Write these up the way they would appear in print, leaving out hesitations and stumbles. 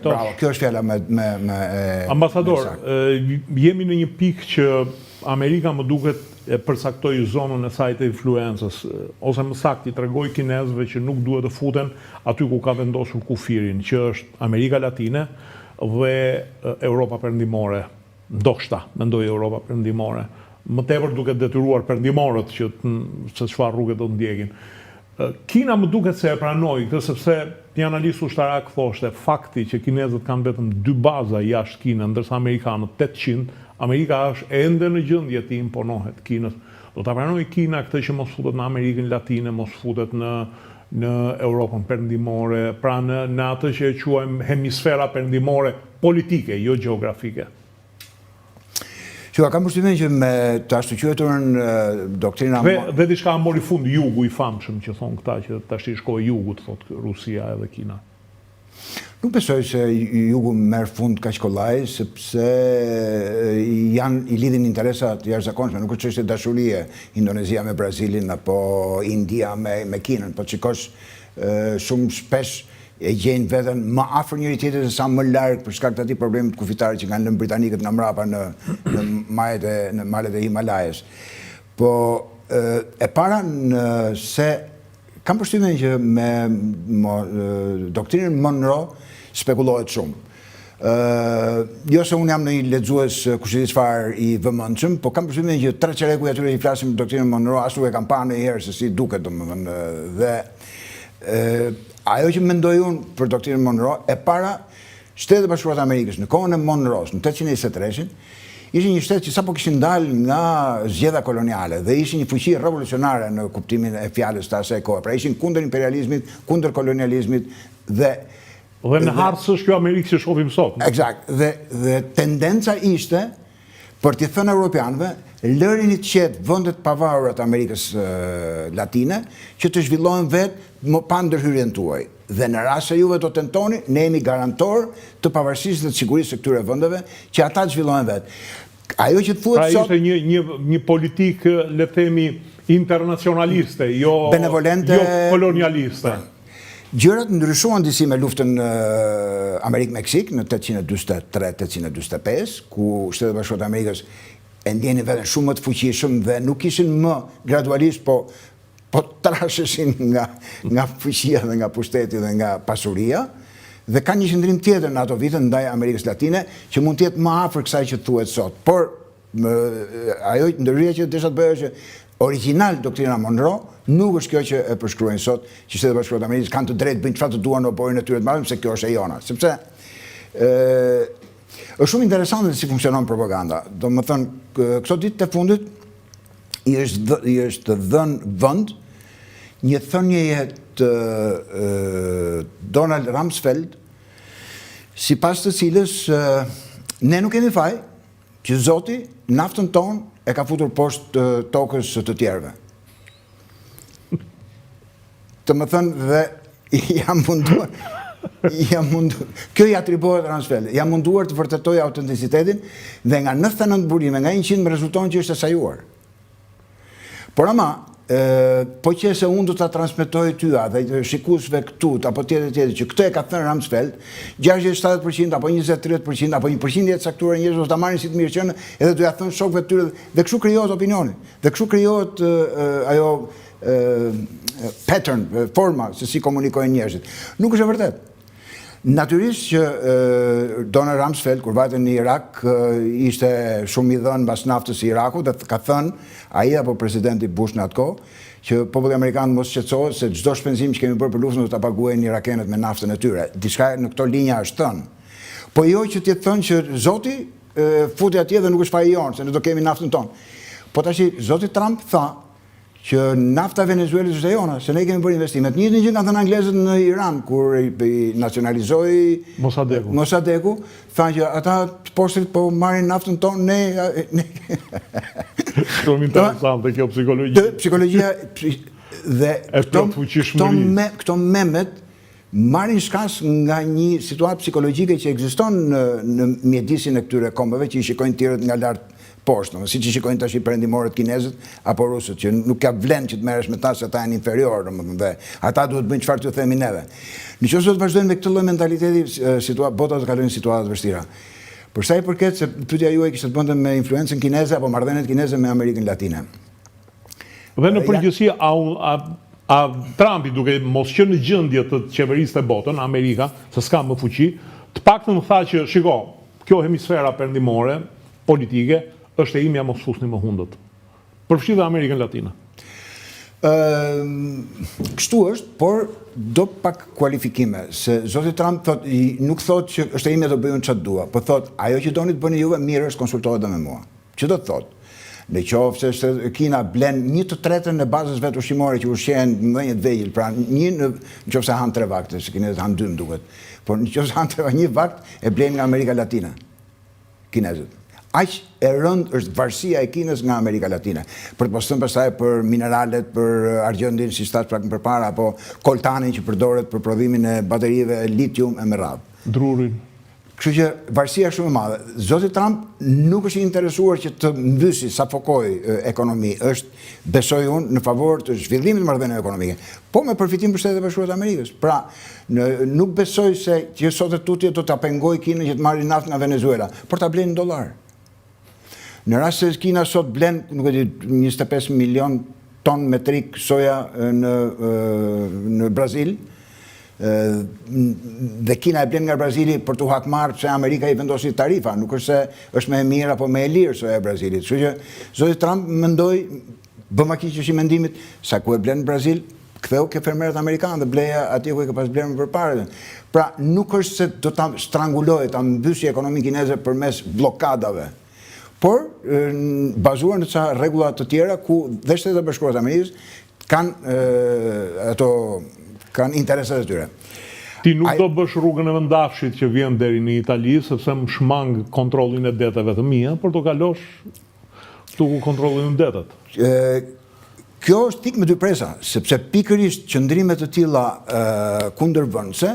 Bravo, kjo është fjala me Ambasador, jemi në një pikë që Amerika më duket e përsaktoi zonën e saj të influencës, ose më saktë i tregoi kinezëve që nuk duhet të futen aty ku ka vendosur kufirin, që është Amerika Latine dhe Europa Perëndimore. Ndoshta, mendoj Europa Perëndimore. Më tepër duket detyruar perëndimorët që se çfarë rrugë do të ndjekin. Kina më duket se e pranoi këtë sepse një analist ushtarak thoshte fakti që kinezët kanë vetëm 2 baza jashtë Kinës, ndërsa amerikanët 800, Amerika është ende në gjendje të imponohet Kinës. Do ta pranoj Kina këtë që mos futet në Amerikën Latine, mos futet në Europën Perëndimore, pra në atë që e quajmë hemisfera perëndimore politike, jo gjeografike. Kam përshtypjen që me të ashtu quajturën doktrina... Dhe diçka mori fund jugu i famshëm që thonë këta që tash i shkoi jugut, thotë Rusia edhe Kina. Nuk besoj se jugu merr fund kaq kollaj, sepse i lidhin interesat jashtëzakonshme, nuk është çështje dashurie Indonezia me Brazilin apo India me Kinën, po shikosh shumë shpesh e gjejnë veten më afër njëri tjetrit se sa më larg për shkak të atij problemit kufitar që kanë lënë britanikët nga mbrapa në malet e Himalajës. Po e para se kam përshtypjen që me doktrinën Monroe spekulohet shumë. Jo se unë jam në një lexues kush e di çfarë i vëmendshëm, po kam përshtypjen që 3 çerekuj atyre që flasin për doktrinën Monroe as nuk e kam parë ndonjëherë se si duket, domethënë, dhe ajo që mendoj unë për doktrinën Monroe, e para, Shtetet e Bashkuara të Amerikës në kohën e Monroe, në 823-shin, ishin një shtet që sapo kishin dalë nga zgjedhja koloniale dhe ishin një fuqi revolucionare në kuptimin e fjalës të asaj kohe. Pra ishin kundër imperializmit, kundër kolonializmit dhe në hartës është kjo Amerikë që shohim sot. Eksakt. Dhe tendenca ishte për t'i thënë europianëve, lërini të qetë vendet pavarura të Amerikës Latine që të zhvillohen vetë pa ndërhyrjen tuaj. Dhe në rast se juve do tentoni, ne jemi garantor të pavarësisë dhe të sigurisë së këtyre vendeve që ata të zhvillohen vetë. Ajo që thuhet sot, pra ishte një politikë, le të themi, internacionaliste, jo kolonialiste. Gjërat ndryshuan disi me luftën Amerikë-Meksik në 843-845, ku Shtetet e Bashkuara të Amerikës e ndjenin veten shumë më të fuqishëm dhe nuk ishin më gradualisht, po trasheshin nga fuqia dhe nga pushteti dhe nga pasuria, dhe ka një qëndrim tjetër në ato vite ndaj Amerikës Latine që mund të jetë më afër kësaj që thuhet sot. Por ajo ndërhyrja që desha të bëj është që origjinal doktrina Monroe nuk është kjo që e përshkruajnë sot që Shtetet e Bashkuara të Amerikës kanë të drejtë bëjnë çfarë të duan në oborin e tyre të madh, se kjo është e jona. Sepse është shumë interesante si funksionon propaganda. Domethënë, këto ditë të fundit i është dhënë vend një thënjeje të Donald Rumsfeld, sipas të cilës ne nuk kemi faj që Zoti naftën tonë e ka futur poshtë tokës të tjerëve. Të më thënë dhe jam munduar, kjo i atribuohet Rumsfeldit, jam munduar të vërtetoj autenticitetin dhe nga 99 burime, nga 100 më rezulton që është e sajuar. Por ama, po që se unë do të transmitoj tyja dhe shikuesve këtu, apo tjetër, që këtë e ka thënë Rumsfeld, 67% apo 20-30% apo 1% jetë saktuar njerëz do ta marrin si të mirë qenë edhe do ja thënë shokëve të tyre dhe kështu krijohet opinioni. Dhe kështu krijohet ajo pattern, forma se si komunikojnë njerëzit. Nuk është e vërtetë. Natyrisht që Donald Rumsfeld, kur vajte në Irak, ishte shumë i dhënë mbas naftës së Irakut dhe ka thënë ai apo presidenti Bush në atë kohë që populli amerikan mos shqetësohet se çdo shpenzim që kemi bërë për luftën do ta paguajnë irakenët me naftën e tyre. Diçka në këto linja është thënë. Po jo që të thënë që Zoti futi atje dhe nuk është faji jonë, se ne do kemi naftën tonë. Po tash Zoti Trump tha që nafta e Venezuelës është e jona, se ne kemi bërë investimet. Njëjtën gjë kanë thënë anglezët në Iran, kur i nacionalizoi Mossadeku, thanë që ata të poshtit po marrin naftën tonë, ne... Shumë interesante kjo psikologji. Psikologjia dhe këto memet marrin shkas nga një situatë psikologjike që ekziston në mjedisin e këtyre kombeve që i shikojnë tjerët nga lart poshtë, si që shikojnë tash i perëndimorët kinezët apo rusët, që nuk ka vlen që të merresh me ta se ata janë inferior, dhe ata duhet bëjnë çfarë t'ju themi neve. Nëse do të vazhdojnë me këtë lloj mentaliteti, bota do të kalojnë situata të vështira. Për sa i përket se pyetja juaj kishte të bënte me influencën kineze apo marrëdhëniet kineze me Amerikën Latine. Dhe në përgjithësi, a Trumpi duke mos qenë në gjendje të qeveriste botën, Amerika, se s'ka më fuqi, të paktën tha që, shiko, kjo hemisfera perëndimore, politike, është e imja mos fusni më hundët. Përfshi dhe Amerikën Latine. Kështu është, por do pak kualifikime, se zoti Trump nuk thot që është e imja do bëjun çfarë dua, po thot ajo që doni të bëni juve mirë është konsultohet dhe me mua. Që do të thot? Në qoftë se Kina blen 1/3 e bazës vetë ushqimore që ushqehen në dhënjet vegjël, pra në qoftë se han 3 vakte, se kinezët han 2 më duket, por në qoftë se han 1 vakt e blen nga Amerika Latine, kinezët. Aq e rënd është varësia e Kinës nga Amerika Latine. Për të poshtën pastaj për mineralet, për argjendin si stash pak më përpara, apo koltanin që përdoret për prodhimin e baterive litium e me radhë. Drurin. Kështu që varësia është shumë e madhe. Zoti Trump nuk është i interesuar që të mbysi, safokoj ekonomi, është, besoj unë, në favor të zhvillimit të marrëdhënieve ekonomike, po me përfitim për Shtetet e Bashkuara të Amerikës. Pra, nuk besoj se që sot e tutje do ta pengoj Kinën që të marrë naftë nga Venezuela, por ta blenë në dollar. Në rast se Kina sot blen, nuk e di, 25 milion ton metrik soja në Brazil, dhe Kina e blen nga Brazili për të hakmarrë pse Amerika i vendosi tarifa, nuk është se është më e mirë apo më e lirë soja e Brazilit. Kështu që zoti Trump mendoi, bëm akiqësh i mendimit, sa ku e blen në Brazil, ktheu ke fermerët amerikanë dhe bleja atje ku e ka pas blerë më përpara. Pra nuk është se do ta strangulojë, ta mbysë ekonominë kineze përmes blokadave, por bazuar në ca rregulla të tjera ku dhe Shtetet e Bashkuara të Amerikës kanë interesat e tyre. Ti nuk do bësh rrugën e vendafshit që vjen deri në Itali, sepse më shmang kontrollin e deteve të mia, por do kalosh këtu ku kontrollin e detet. Kjo është pikë me dy presa, sepse pikërisht qëndrime të tilla kundërvendëse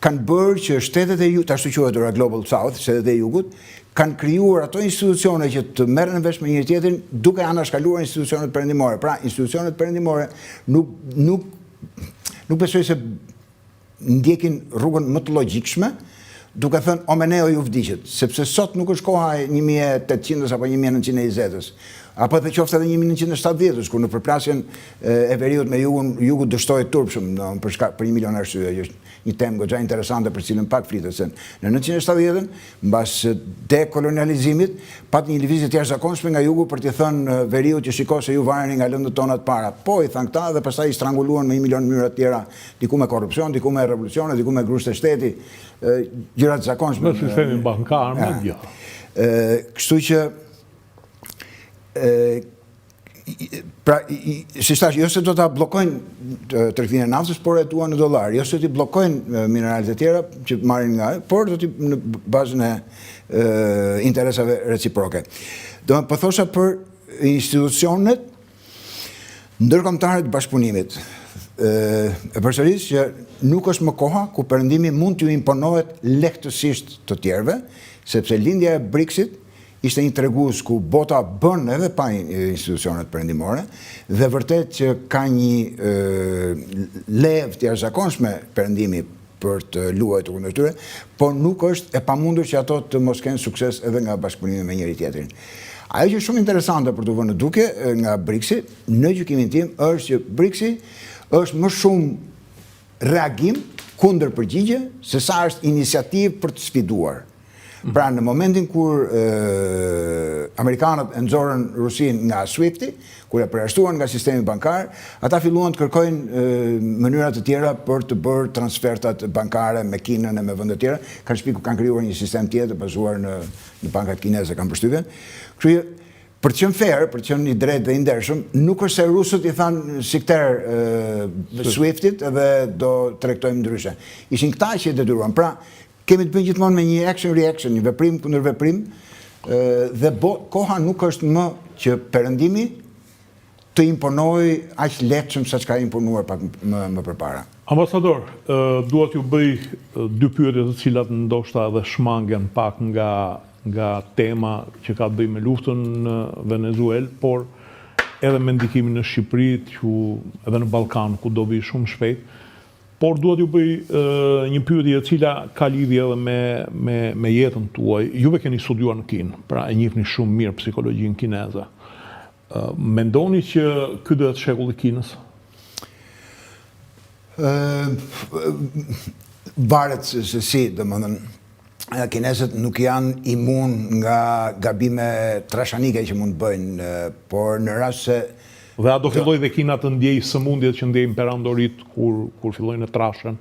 kanë bërë që shtetet e jugut, ashtu quhetura Global South, shtetet e jugut, kanë krijuar ato institucione që të merren vesh me njëri tjetrin duke anashkaluar institucionet perëndimore. Pra, institucionet perëndimore nuk besoj se ndjekin rrugën më të logjikshme, duke thënë o me ne o ju vdiqet, sepse sot nuk është koha e 1800-s apo 1920-s, apo edhe qoftë edhe 1970-s, kur në përplasjen e veriut me jugu dështoi turpshëm për 1 milion arsye, që është një temë goxha interesante për cilën pak flitet, se në 1970-ën, mbas dekolonializimit, pat një lëvizje të jashtëzakonshme nga jugu për t'i thënë veriut që shiko se ju vareni nga lëndët tona të para. Po i thanë këta dhe pastaj i stranguluan me 1 milion mënyra të tjera, diku me korrupsion, diku me revolucione, diku me grusht e shteti, gjërat të zakonshme. Në sistemin bankar, më gjë. Kështu që pra, si thash, jo se do ta bllokojnë tregtinë e naftës, por e duan në dollar. Jo se ti bllokojnë mineralet e tjera që marrin nga, por do t'i në bazën e interesave reciproke. Do të thosha për institucionet ndërkombëtare të bashkëpunimit. E përsëris që nuk është më koha ku perëndimi mund t'ju imponohet lehtësisht të tjerëve, sepse lindja e BRICS-it ishte një tregues ku bota bën edhe pa institucionet perëndimore, dhe vërtet që ka një levë të jashtëzakonshme perëndimi për të luajtur kundër tyre, por nuk është e pamundur që ato të mos kenë sukses edhe nga bashkëpunimi me njëri tjetrin. Ajo që është shumë interesante për të vënë në duke nga BRICS-i, në gjykimin tim, është që BRICS-i është më shumë reagim kundër përgjigje se sa është iniciativë për të sfiduar. Pra në momentin kur Amerikanët e nxorën Rusin nga SWIFT-i, kur e përjashtuan nga sistemi bankar, ata filluan të kërkojnë mënyra të tjera për të bërë transfertat bankare me Kinën e me vende të tjera, kanë krijuar një sistem tjetër bazuar në bankat kineze, kanë përshtypjen. Kështu që për të qenë fair, për të qenë i drejtë dhe i ndershëm, nuk është se rusët i thanë sikter SWIFT-it dhe do tregtojmë ndryshe. Ishin këta që i detyruan. Pra, kemi të bëjmë gjithmonë me një action-reaction, një veprim kundër veprim, dhe koha nuk është më që perëndimi të imponoj aq lehtëshëm sa që ka imponuar pak më përpara. Ambasador, duhet ju bëj dy pyetje të cilat ndoshta edhe shmangen pak nga nga tema që ka të bëjë me luftën në Venezuelë, por edhe me ndikimin në Shqipëri, edhe në Ballkan, ku do vi shumë shpejt. Por duhet ju bëj një pyetje e cila ka lidhje edhe me jetën tuaj. Juve keni studiuar në Kinë, pra e njihni shumë mirë psikologjinë kineze. Mendoni që ky do të shekulli i Kinës? Varet se si, domethënë, kinezët nuk janë imun nga gabime trashanike që mund të bëjnë, por në rast se Dhe a do filloj dhe Kina të ndjej sëmundjet që ndjejnë perandorit kur fillojnë në trashën?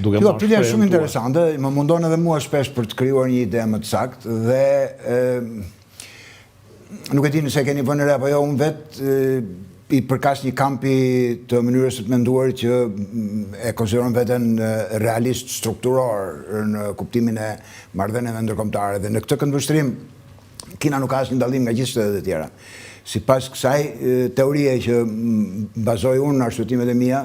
Kjo pyetje është shumë interesante, më mundon edhe mua shpesh për të krijuar një ide më të saktë dhe nuk e di nëse keni vënë re apo jo, unë vetë i përkas një kampi të mënyrës së të menduar që e konsideron veten realist strukturor në kuptimin e marrëdhënieve ndërkombëtare dhe në këtë këndvështrim Kina nuk ka asnjë dallim nga gjithë shtetet e tjera. Sipas kësaj teorie që bazoj unë në arshyetimet e mia,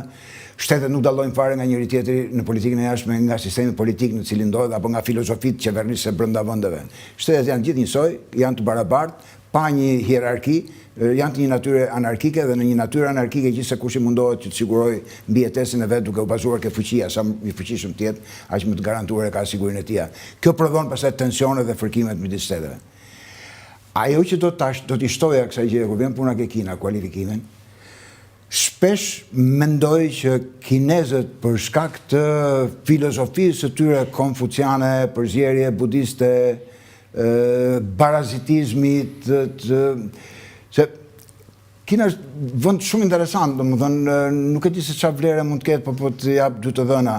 shtetet nuk dallojnë fare nga njëri tjetri në politikën e jashtme, nga sistemi politik në cilin ndodhet apo nga filozofitë qeverisë brenda vendeve. Shtetet janë gjithë njësoj, janë të barabartë, pa një hierarki, janë të një natyre anarkike dhe në një natyrë anarkike gjithse kush i mundohet që të sigurojë mbijetesin e vet duke u bazuar ke fuqia, sa më i fuqishëm të jetë, aq më të garantuar e ka sigurinë e tij. Kjo prodhon pastaj tensione dhe fërkimet midis shteteve. Ajo që do t'i shtoja kësaj gjëje kur vjen puna ke Kina, kualifikimin, shpesh mendoj që kinezët për shkak të filozofisë së tyre konfuciane, përzierje budiste, barazitizmit, se Kina është vend shumë interesant, domethënë nuk e di se çfarë vlere mund të ketë, po të jap dy të dhëna.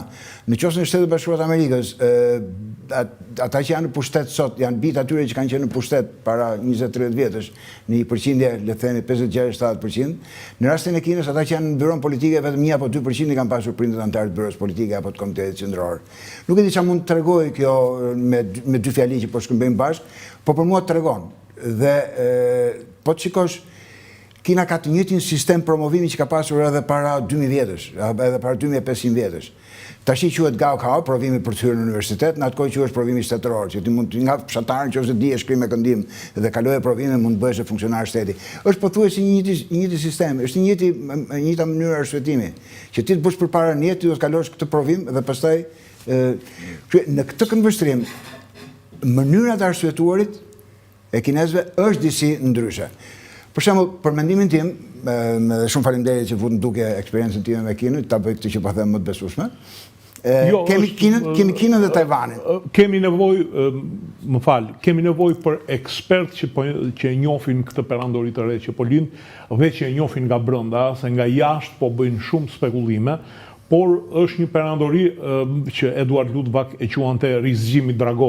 Në qoftë në Shtetet Bashkuara të Amerikës, ata që janë në pushtet sot, janë bijtë atyre që kanë qenë në pushtet para 20-30 vjetësh, në një përqindje, le të themi 56-70%. Në rastin e Kinës, ata që janë në byron politike, vetëm 1 apo 2% i kanë pasur prindërit anëtarë të byros politike apo të komitetit qendror. Nuk e di çfarë mund të tregojë kjo me dy fjali që po shkëmbejmë bashkë, po për mua tregon. Dhe po të shikosh, Kina ka të njëjtin sistem promovimi që ka pasur edhe para 2000 vjetësh, edhe para 2500 vjetësh. Tashi quhet Gaokao, provimi për të hyrë në universitet, në atë kohë quhet provimi shtetëror, që ti mund nga fshatarën nëse di e shkrim me këndim dhe kaloje provimin mund të bëhesh funksionar shteti. Është pothuajse një njëjti sistem, është një njëjta mënyrë arsyetimi, që ti të bësh përpara njëti do të kalosh këtë provim dhe pastaj në këtë këndvështrim mënyra e arsyetuarit e kinezëve është disi ndryshe. Për shembull, për mendimin tim, me shumë faleminderit që vut në duke eksperiencën time me Kinën, ta bëj këtë që po them më të besueshme. Kemi Kinën dhe Tajvanin. Kemi nevojë, më fal, kemi nevojë për ekspertë që e njohin këtë perandori të re që po lind, dhe që e njohin nga brenda, se nga jashtë po bëjnë shumë spekullime, por është një perandori që Eduard Luttwak e quante rizgjimi dragon.